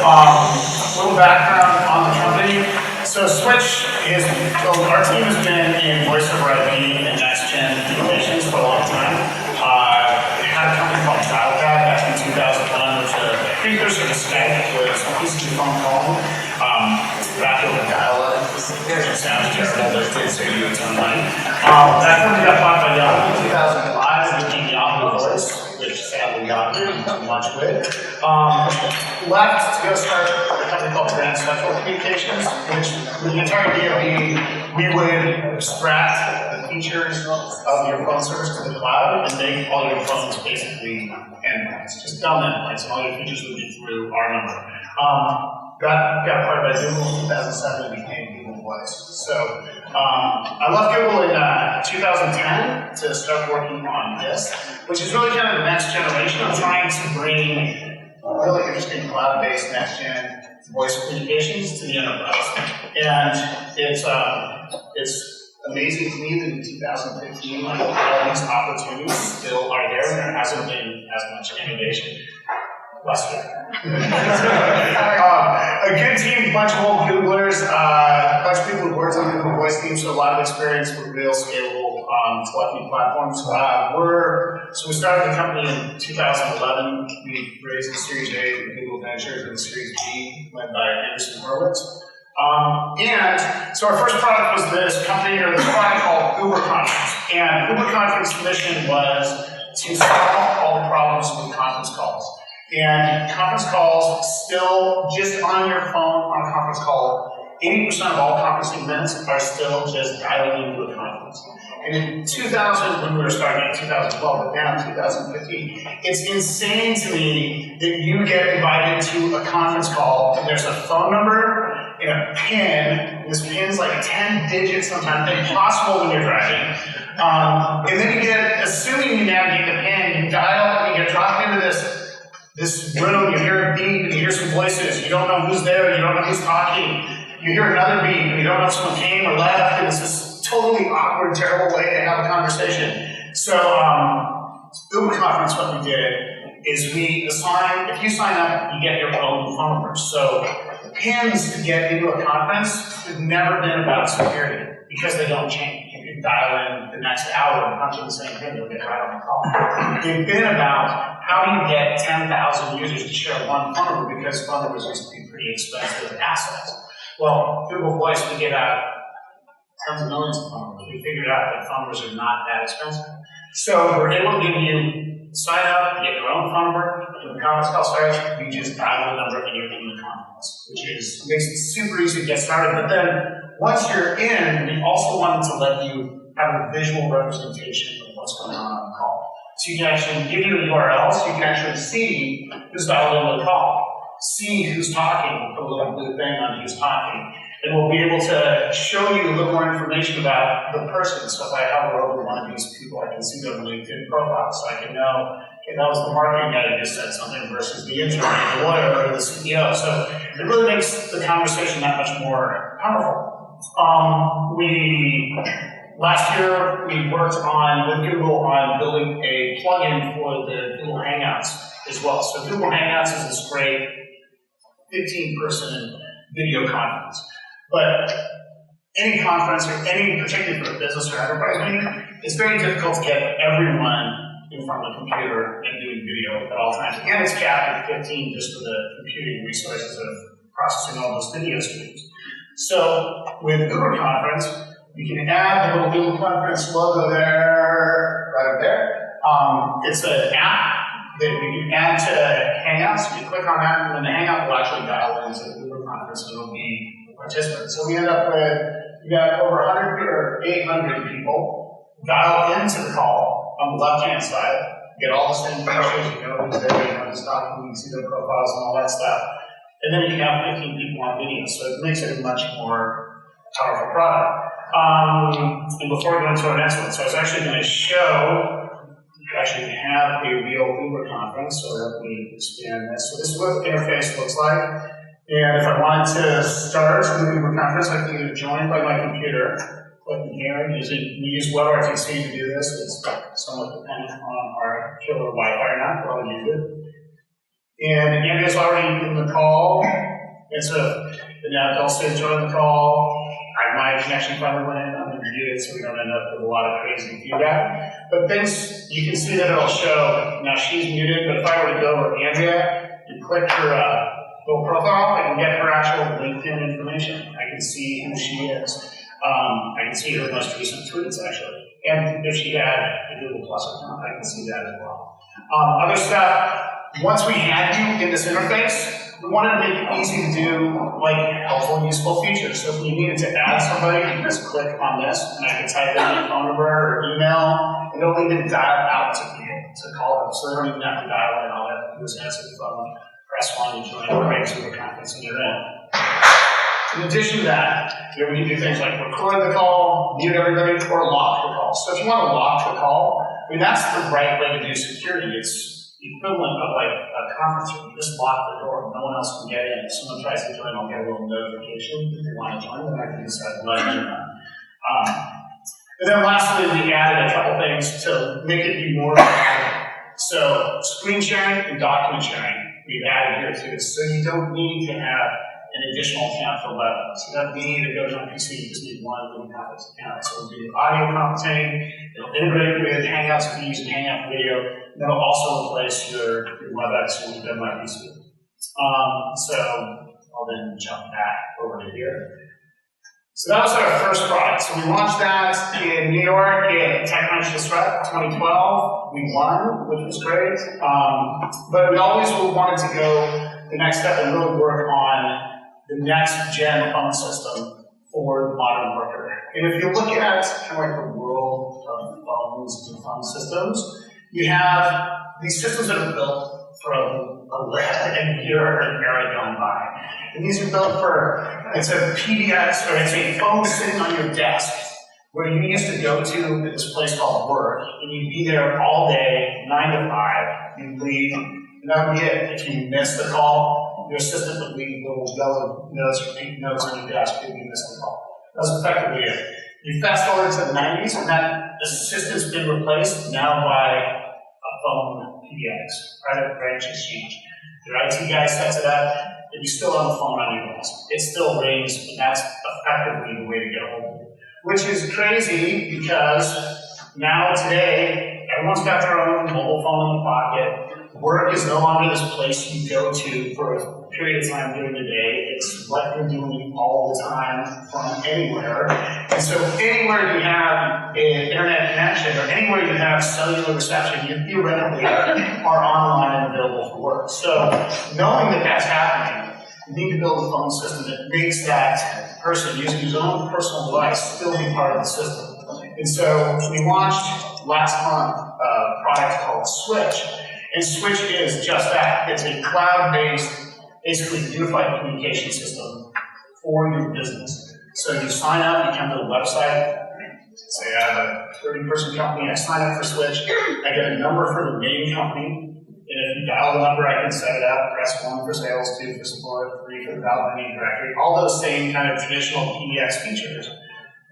Little background on the company. So Switch is, well, our team has been in voice over IP and next-gen communications for a long time. We had a company called Dialpad back in 2001, which a precursor to Skype was a piece of phone call. Back over dial-up. It sounds terrible, but it did save you a ton of money. That company got bought by Yahoo in 2005, became Yahoo Voice, which sadly Yahoo didn't do much with. Left to go start a company called Grand Central Communications, which with the entire DoD, we would abstract the features of your phone service to the cloud and make all your phones basically endpoints. Just dumb endpoints, and all your features would be through our number. Got acquired by Google in 2007 and became Google Voice. So I left Google in 2010 to start working on this, which is really kind of the next generation of trying to bring really interesting cloud-based next-gen voice communications to the enterprise. And it's amazing to me that in 2015, like, all these opportunities still are there, and there hasn't been as much innovation. Last year. A good team, a bunch of old Googlers, a bunch of people who worked on the Google Voice team, so a lot of experience with real scalable telephony platforms. So we started the company in 2011. We raised the Series A with Google Ventures and the Series B led by Anderson Horowitz. And so our first product was this company or this product called Uber Conference. And Uber Conference's mission was to solve all the problems with conference calls. And conference calls, still just on your phone on a conference call, 80% of all conferencing minutes are still just dialing into a conference. And in 2000, when we were starting in 2012, but now in 2015, it's insane to me that you get invited to a conference call and there's a phone number and a PIN, and this PIN's like 10 digits sometimes, impossible when you're driving. And then you get, assuming you navigate the PIN, you dial and you get dropped into this room, you hear a beep, and you hear some voices, you don't know who's there, you don't know who's talking, you hear another beep, and you don't know if someone came or left, and it's this totally awkward, terrible way to have a conversation. So, Uber Conference, what we did is we assign, if you sign up, you get your own phone number. So, pins to get into a conference have never been about security, because they don't change. You can dial in the next hour and punch in the same pin, you'll get right on the call. They've been about how do you get 10,000 users to share one phone number, because phone numbers used to be pretty expensive assets. Well, Google Voice, we get out tons of millions of phone numbers. We figured out that phone numbers are not that expensive. So we're able to give you, sign up, get your own phone number. When the conference call starts, you just dial the number and you're in the conference, which makes it super easy to get started. But then, once you're in, we also wanted to let you have a visual representation of what's going on the call. So you can actually give you a URL, so you can actually see who's dialed into the call, see who's talking, put a little blue thing on who's talking, and we'll be able to show you a little more information about the person. So if I hover over one of these people, I can see their LinkedIn profile, so I can know, okay, that was the marketing guy who just said something versus the intern, or the lawyer, or the CEO. So it really makes the conversation that much more powerful. Last year, we worked with Google on building a plugin for the Google Hangouts as well. So Google Hangouts is this great 15-person video conference. But any conference, or any, particularly for a business or enterprise meeting, it's very difficult to get everyone in front of a computer and doing video at all times. And it's capped at 15 just for the computing resources of processing all those video streams. So with Uber Conference, you can add the little Google Conference logo there, right up there. It's an app that you can add to Hangouts. You click on that, and then the Hangout will actually dial into Uber Conference, and it'll be a participant. So we end up with, we got over 100 or 800 people dial into the call on the left-hand side. You get all the same features, you know who's there, you know who's talking, you can see their profiles and all that stuff. And then you can have 15 people on video, so it makes it a much more powerful product. And before we go into our next one, so I was actually going to show, we actually have a real Uber conference, so let me expand this. So this is what the interface looks like. And if I wanted to start the Uber conference, I can either join by my computer, click here, we use WebRTC to do this. It's somewhat dependent on our killer Wi-Fi now, but I'll use it. And Andrea's already in the call. And so, they'll say join the call. My connection finally went in, I'm going to review it so we don't end up with a lot of crazy feedback. But things, you can see that it'll show, now she's muted, but if I were to go over Andrea and click her little profile, I can get her actual LinkedIn information. I can see who she is. I can see her most recent tweets, actually. And if she had a Google Plus account, I can see that as well. Other stuff, once we had you in this interface, we wanted to make it easy to do like helpful and useful features. So if we needed to add somebody, you can just click on this, and I can type in their phone number or email, and it'll even dial out to people to call them. So they don't even have to dial in. All they have to do is answer the phone, press 1, and join the right to the conference, and you're in. In addition to that, we can do things like record the call, mute everybody, or lock the call. So if you want to lock the call, that's the right way to do security. It's the equivalent of like a conference room. You just lock the door, no one else can get in. If someone tries to join, I'll get a little notification. If they want to join, then I can decide to let them in. And then lastly, we added a couple things to make it be more effective. So screen sharing and document sharing, we've added here too. So you don't need to have an additional account for web. So you don't need to go to my PC, you just need one little conference account. So it'll do audio conferencing, it'll integrate with Hangouts if you're using Hangout video, and it'll also replace your WebEx when you've done my PC. So I'll then jump back over to here. So that was our first product. So we launched that in New York in TechCrunch Disrupt 2012. We won, which was great. But we always wanted to go the next step and really work on the next gen phone system for the modern worker. And if you look at kind of like the world of phones and phone systems, you have these systems that are built from a year and era gone by. And these are built for, it's a PBX, or it's a phone sitting on your desk, where you used to go to this place called work, and you'd be there all day, 9 to 5, you'd leave, and that would be it. If you missed the call, your assistant would leave little yellow notes or pink notes on your desk if you missed the call. That's effectively it. You fast forward to the 90s, and that assistant's been replaced now by a phone PBX, private branch exchange. Your IT guy sets it up, and you still have a phone on your desk. It still rings, and that's effectively the way to get a hold of it. Which is crazy because now today, everyone's got their own mobile phone in the pocket. Work is no longer this place you go to for a period of time during the day. It's what you're doing all the time from anywhere. And so anywhere you have an internet connection or anywhere you have cellular reception, you theoretically are online and available for work. So knowing that that's happening, you need to build a phone system that makes that person using his own personal device still be part of the system. And so we launched last month a product called Switch. And Switch is just that. It's a cloud-based, basically unified communication system for your business. So you sign up, you come to the website, say I have a 30-person company, I sign up for Switch, I get a number for the main company, and if you dial the number, I can set it up, press 1 for sales, 2 for support, 3 for the validating directory, all those same kind of traditional PBX features.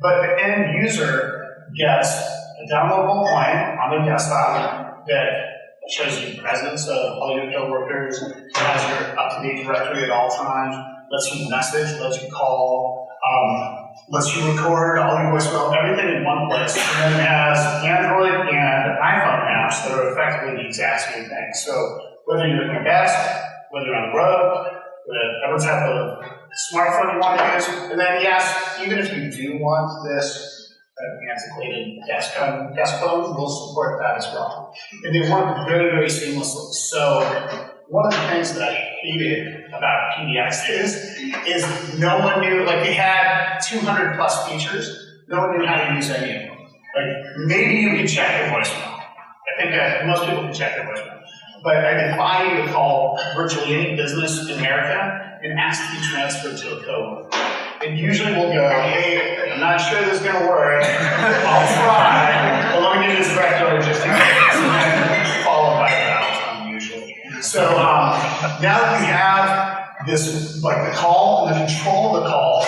But the end user gets a downloadable client on their desktop that shows you the presence of all your coworkers, has your up-to-date directory at all times, lets you message, lets you call, lets you record all your voicemail, everything in one place. And then it has Android and iPhone apps that are effectively the exact same thing. So whether you're at your desk, whether you're on the road, whatever type of smartphone you want to use, and then yes, even if you do want this antiquated desk phone, will support that as well. And they work very, very seamlessly. So one of the things that I hated about PBX is no one knew, like they had 200 plus features, no one knew how to use any of them. Like maybe you could check your voicemail. I think that most people can check their voicemail. But I defy you to call virtually any business in America and ask to be transferred to a coworker. And usually we'll go, hey, I'm not sure this is going to work. I'll try. But let me give you this direct order just in case. And then followed by that, usually. So now that we have this, like the call and the control of the call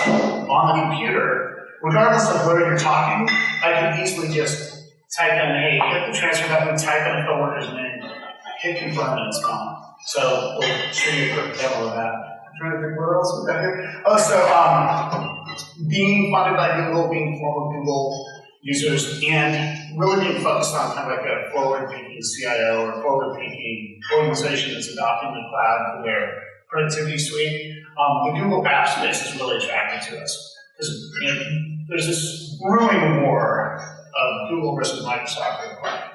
on the computer, regardless of where you're talking, I can easily just type in, hey, hit the transfer button, type in a coworker's name, hit confirm, and it's gone. So we'll show you a quick demo of that. I'm trying to think what else we got here. Oh, so being funded by Google, being former Google users, and really being focused on kind of like a forward-thinking CIO or forward-thinking organization that's adopting the cloud for their productivity suite. The Google Apps space is really attractive to us because there's this brewing war of Google versus Microsoft for the cloud.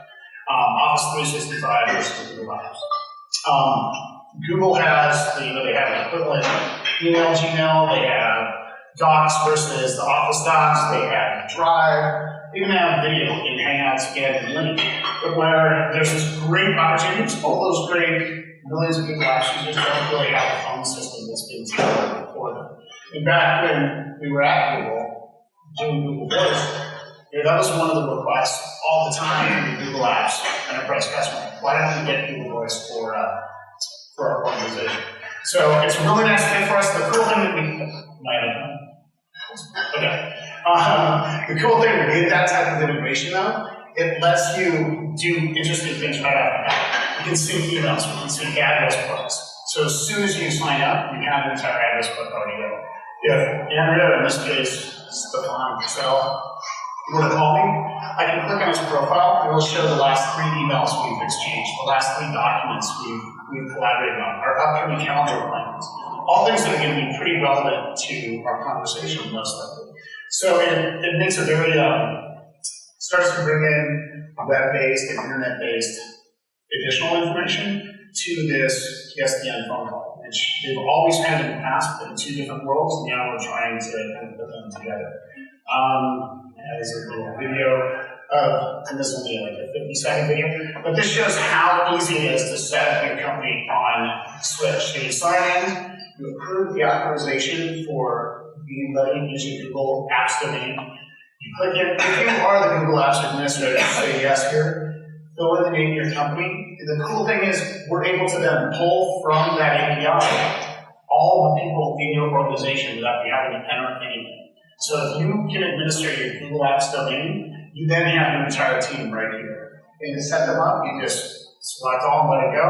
Office 365 versus Google Apps. Google has, they have an equivalent email, Gmail, they have Docs versus the Office Docs, they have Drive, they even have video in Hangouts and Link, but where there's this great opportunity, all those great millions of Google Apps users don't really have a phone system that's been tailored for them. In fact, when we were at Google, doing Google Voice, that was one of the requests all the time in the Google Apps enterprise customer. Why don't we get Google Voice for our organization? So it's a really nice fit for us. The cool thing that the cool thing with that type of integration, though, it lets you do interesting things right off the bat. You can sync emails, you can sync address books. So as soon as you sign up, you have an entire address book already go. If Andrea, in this case, Stefan Marcel, were to call me, I can click on his profile and it'll show the last 3 emails we've exchanged, the last 3 documents we've collaborated on, our upcoming calendar plans. All things that are going to be pretty relevant to our conversation, most likely. So it makes a very, starts to bring in web-based and internet-based additional information to this PSTN phone call, which they've always had in the past, but in 2 different worlds, and now we're trying to kind of put them together. As a little video and this is only like a 50-second video, but this shows how easy it is to set up your company on Switch. So you sign in, you approve the authorization for being letting use your Google Apps domain. You click it. If you are the Google Apps administrator, say yes here, fill in the name of your company. And the cool thing is we're able to then pull from that API all the people in your organization without you having to enter anything. So if you can administer your Google Apps domain, you then have your entire team right here. And to set them up, you just select all and let it go.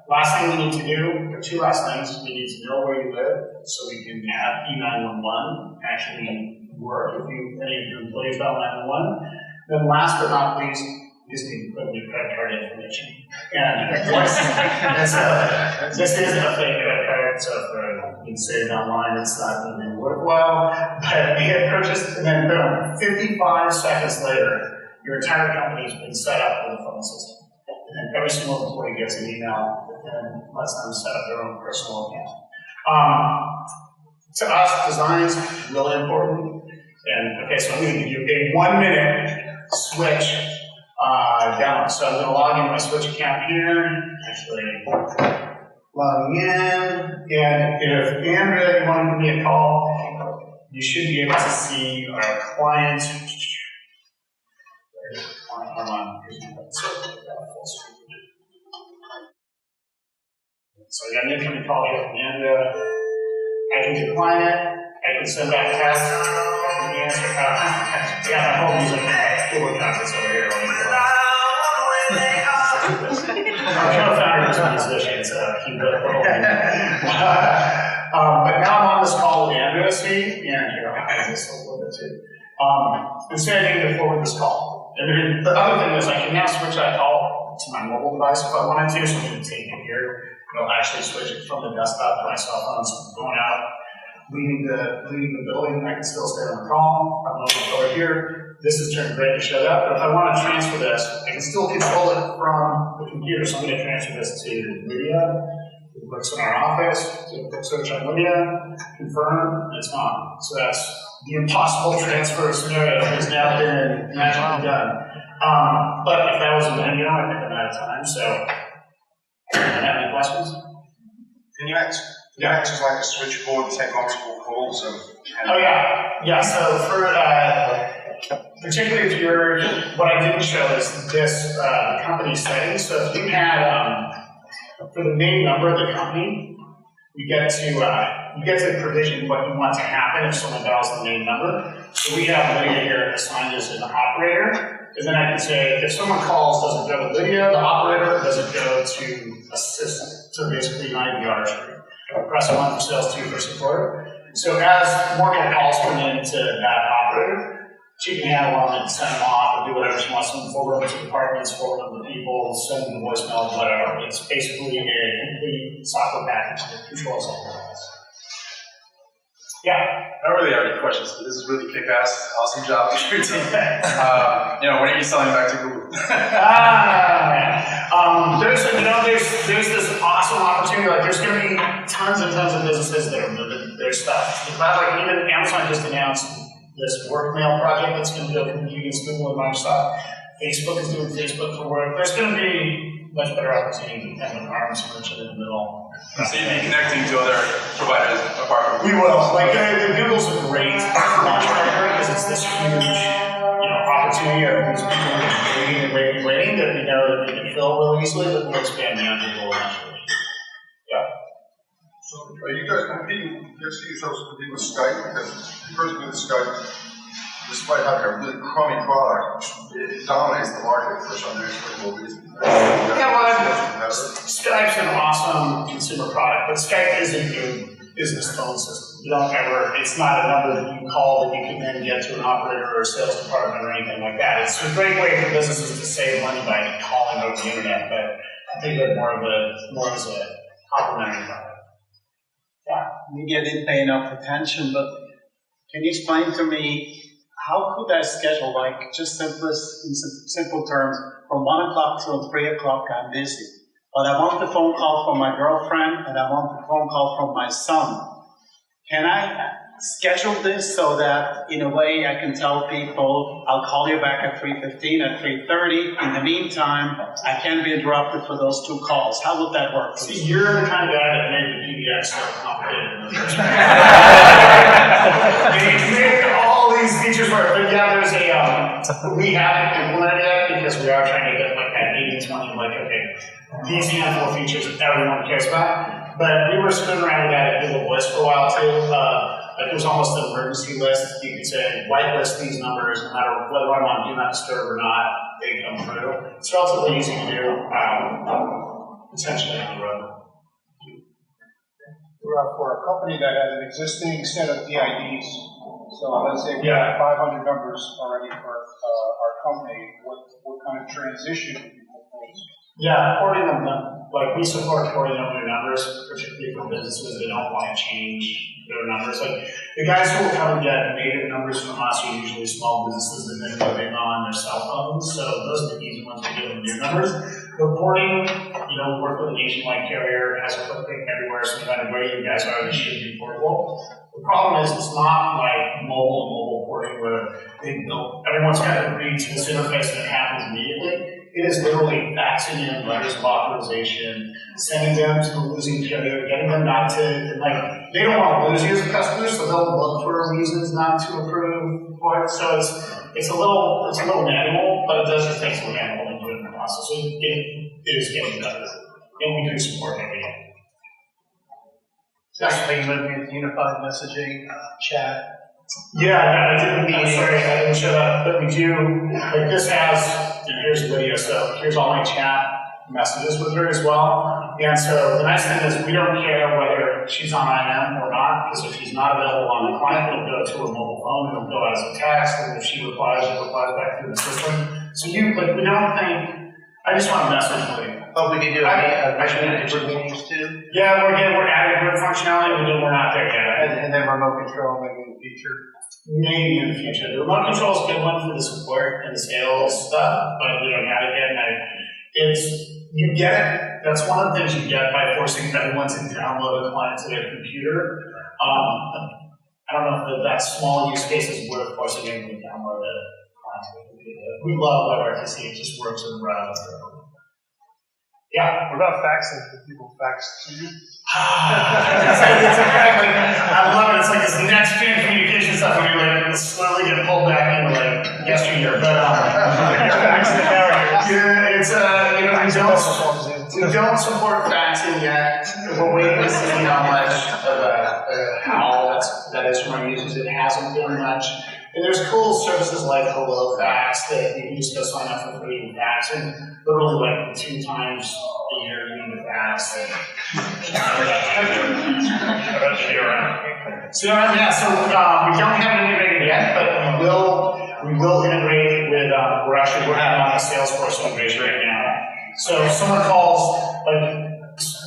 Last thing we need to do, or 2 last things, we need to know where you live so we can have E911 actually work if any of your employees dial 911. Then last but not least, you just need to put in your credit card information. And this isn't a fake credit card, so you can say it online, it's not going to be worthwhile. But we had purchased, and then boom, 55 seconds later, your entire company has been set up with a phone system. And then every single employee gets an email that then lets them set up their own personal account. To us, design is really important. And okay, so I'm going to give you a 1-minute switch demo. So I'm going to log into my Switch account here. Actually, logging in. And if Andrea, you want to give me a call, you should be able to see our client. So I got an incoming call here from Andrea. I can decline it. I can send back a text. I can answer. Yeah, my whole music Google conference over here. Our co-founder is a musician, so he really but now I'm on this call with Andrea, see, and here I'll hide this a little bit too. Instead, I need to forward this call. And then the other thing is I can now switch that call to my mobile device if I wanted to, so I'm going to take it here. It'll actually switch it from the desktop to my cell phone, so I'm going out, leaving the building, I can still stay on the call. I'm looking over here. This is turned red to show that, but if I want to transfer this, I can still control it from the computer. So I'm going to transfer this to Lydia. It works in our office. Do a quick search on Lydia, confirm, and it's gone. So that's the impossible transfer scenario has now been magically done. But if that was a video, I think I'm out of time. So, do you have any questions? Can you act as like a switchboard, take multiple calls? Oh yeah. So for particularly if you're, what I didn't show is this company settings. So if you had for the main number of the company, you get to provision what you want to happen if someone dials the main number. So we have Lydia here assigned as an operator, and then I can say if someone calls, does it go to Lydia, the operator, or does it go to assistant? to basically unite the artistry. Press 1 for sales, 2 for support. So as more calls come into that operator, she can handle them and send them off or do whatever she wants, them forward them to departments, forward them to people, send them the voicemail, whatever. It's basically a complete software package that controls all of that. Yeah. I don't really have any questions, but this is really kick-ass. Awesome job with your team. When are you selling back to Google? There's this awesome opportunity. Like, there's going to be tons and tons of businesses that are moving their stuff. Like, even Amazon just announced this work mail project that's going to go compete against Google and Microsoft. Facebook is doing Facebook for work. There's going to be much better opportunity than the arms merchant in the middle. So you'd be connecting to other providers apart from Google? We will. Like, Google's a great launch partner because it's this huge, opportunity of these people waiting that we know that we can fill really easily, but we'll expand beyond Google eventually. Yeah. So are you guys competing? You see yourselves competing with Skype? Because the person with Skype, despite having a really crummy product, it dominates the market for some inexplicable reason. Skype's an awesome consumer product, but Skype isn't a business phone system. It's not a number that you call that you can then get to an operator or a sales department or anything like that. It's a great way for businesses to save money by calling over the internet, but I think of it more as a complementary product. Yeah. Maybe I didn't pay enough attention, but can you explain to me how could I schedule, like, just in simple terms, from 1 o'clock till 3 o'clock I'm busy, but I want the phone call from my girlfriend and I want the phone call from my son. Can I schedule this so that, in a way, I can tell people, I'll call you back at 3:15, at 3:30. In the meantime, I can't be interrupted for those 2 calls. How would that work? See, you're the kind of guy that made the PBX so complicated in the first place. You made all these features work, but yeah, there's we haven't implemented yet because we are trying to get like that 80-20, like, okay, these handful of features that everyone cares about. But we were screwing around with that at Google Voice for a while too. It was almost an emergency list. You could say, whitelist these numbers, no matter whether I'm on Do Not Disturb or not, they come through. It's relatively easy to do, potentially on the road. For a company that has an existing set of DIDs, so let's say we have 500 numbers already for our company, what kind of transition would you propose? Yeah, porting them, like we support porting them their numbers, particularly for businesses that don't want to change their numbers. Like the guys who will come and get native numbers from us are usually small businesses that they're living on their cell phones, so those are the easy ones to give them new numbers. The porting, we work with a nationwide carrier, has a footprint everywhere, so no matter where you guys are, they should be portable. The problem is it's not like mobile porting where everyone's got to agree to this interface and it happens immediately. It is literally faxing in letters of authorization, sending them to the losing carrier, getting them not to, they don't want to lose you as a customer, so they'll look for reasons not to approve for it. So it's a little manual, but it does just take some handholding to it in the process. So it is getting better, and we do support every day. Especially with unified messaging, chat. Yeah, I didn't show that, but we do, like this has, and here's the video, so here's all my chat messages with her as well. And so the nice thing is we don't care whether she's on IM or not, because if she's not available on the client, it'll go to her mobile phone, it'll go as a text, and if she replies, it replies back through the system. So we don't think, I just want to message with you. Oh, we can do group meetings too? Yeah, we're adding group functionality, we're not there yet. And then remote control maybe in the future? Maybe in the future. The remote control is a good one for the support and the sales stuff, but we don't have it yet. You get it. That's one of the things you get by forcing everyone to download a client to their computer. I don't know if that small use case is worth forcing everyone to download a client to their computer. We love WebRTC. It just works in the browser. Yeah. What about faxing? Do people fax to you? I love it. It's like this next gen communication stuff where you slowly get pulled back into yesteryear. But we don't support faxing yet. We're waiting to see how much of how that is from our users. It hasn't been much. And there's cool services like Hello Fax that you can just go sign up for free and fax. And literally 2 times a year you need to fax. apps and CRM, yeah, so we don't have it integrated yet, but we will integrate it with, we're actually working on a Salesforce integration right now. So if someone calls, like,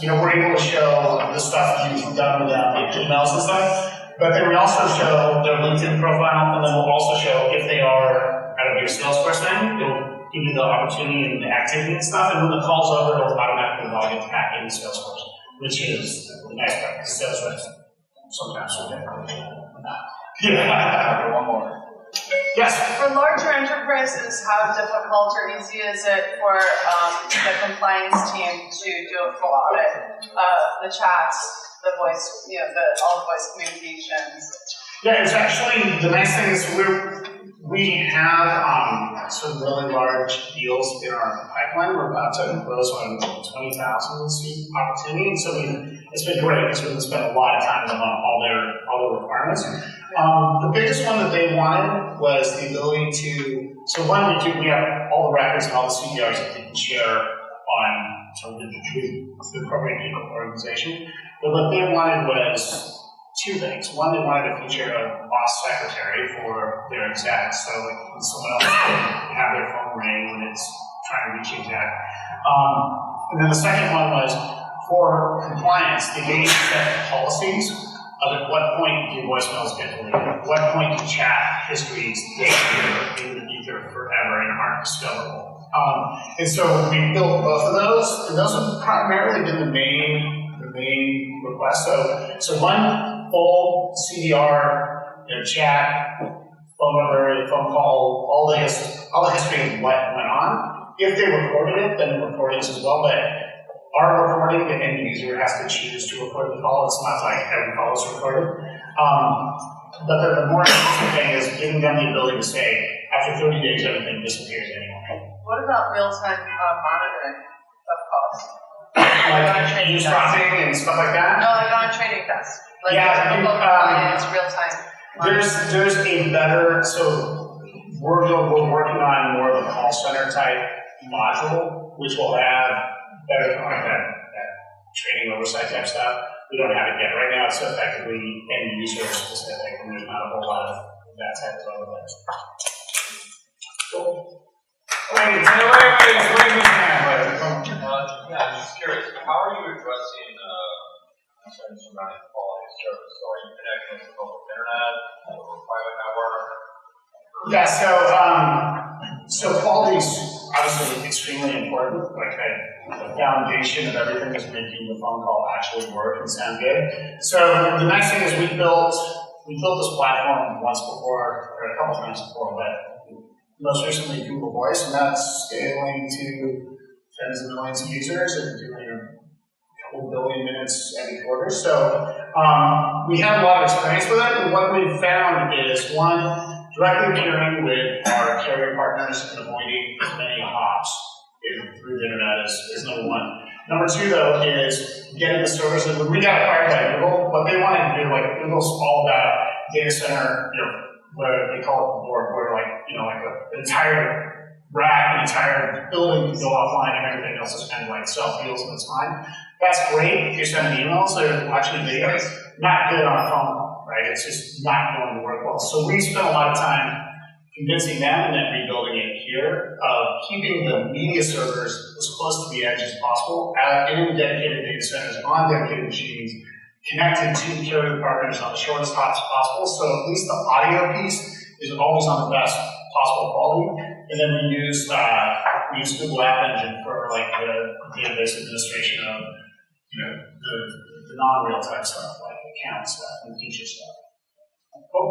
we're able to show the stuff you've done with them, like emails and stuff, but then we also show their LinkedIn profile, and then we'll also show if they are out of your Salesforce thing, it'll give you the opportunity and the activity and stuff, and when the call's over, it'll automatically log it back into Salesforce, which is the nice part, because sales reps sometimes forget. Yeah. One more. Yes. For larger enterprises, how difficult or easy is it for the compliance team to do a full audit of the chats, the voice, all the voice communications? Yeah, it's actually, the nice thing is we have some really large deals in our pipeline. We're about to close on 20,000 seat opportunity, so it's been great because we've spent a lot of time on all their requirements. The biggest one that they wanted was the ability to, so one, we have all the records and all the CDRs that they can share on the appropriate people organization. But what they wanted was two things. One, they wanted a feature of boss secretary for their execs, so like someone else can have their phone ring when it's trying to reach exec. And then the second one was for compliance, they need to set policies of at what point do voicemails get deleted, at what point do chat histories disappear in the ether forever and aren't discoverable. And so we built both of those, and those have primarily been the main request. So one, full CDR, chat, phone number, phone call, all the history of what went on. If they recorded it, then the recordings as well. But our recording, the end user has to choose to record the call. It's not like every call is recorded. But the more interesting thing is giving them the ability to say, after 30 days, everything disappears anyway. What about real-time monitoring of calls? Like eavesdropping and stuff like that? No, like on a training desk. Like it's real time. There's a better, so we're working on more of a call center type module, which will have better like that training oversight type stuff. We don't have it yet. Right now it's effectively end user specific, and there's not a whole lot of that type of overlay. Cool. Wait, everybody's waiting this hand. Yeah, I'm just curious. How are you addressing concerns surrounding quality of service? So are you connecting with the public internet or private network? Yeah, so quality is obviously extremely important. Like the foundation of everything is making the phone call actually work and sound good. So the nice thing is we built this platform once before, or a couple times before, but most recently Google Voice, and that's scaling to tens of millions of users and doing a couple billion minutes every quarter. So we have a lot of experience with it, and what we've found is, one, directly peering with our carrier partners and avoiding as many hops through the internet is number one. Number two, though, is getting the services. When we got acquired by Google, what they wanted to do, like Google's all about data center, where they call it the board, where like an entire rack, an entire building can go offline and everything else is kind of like self-heals and it's fine. That's great if you're sending emails or watching videos. Not good on a phone call, right? It's just not going to work well. So we spent a lot of time convincing them and then rebuilding it here of keeping the media servers as close to the edge as possible in dedicated data centers on dedicated machines, connected to carrier partners on the shortest hops possible. So at least the audio piece is always on the best possible quality. And then we use Google App Engine for like the database administration of the non-real time stuff, like account stuff and feature stuff. Cool.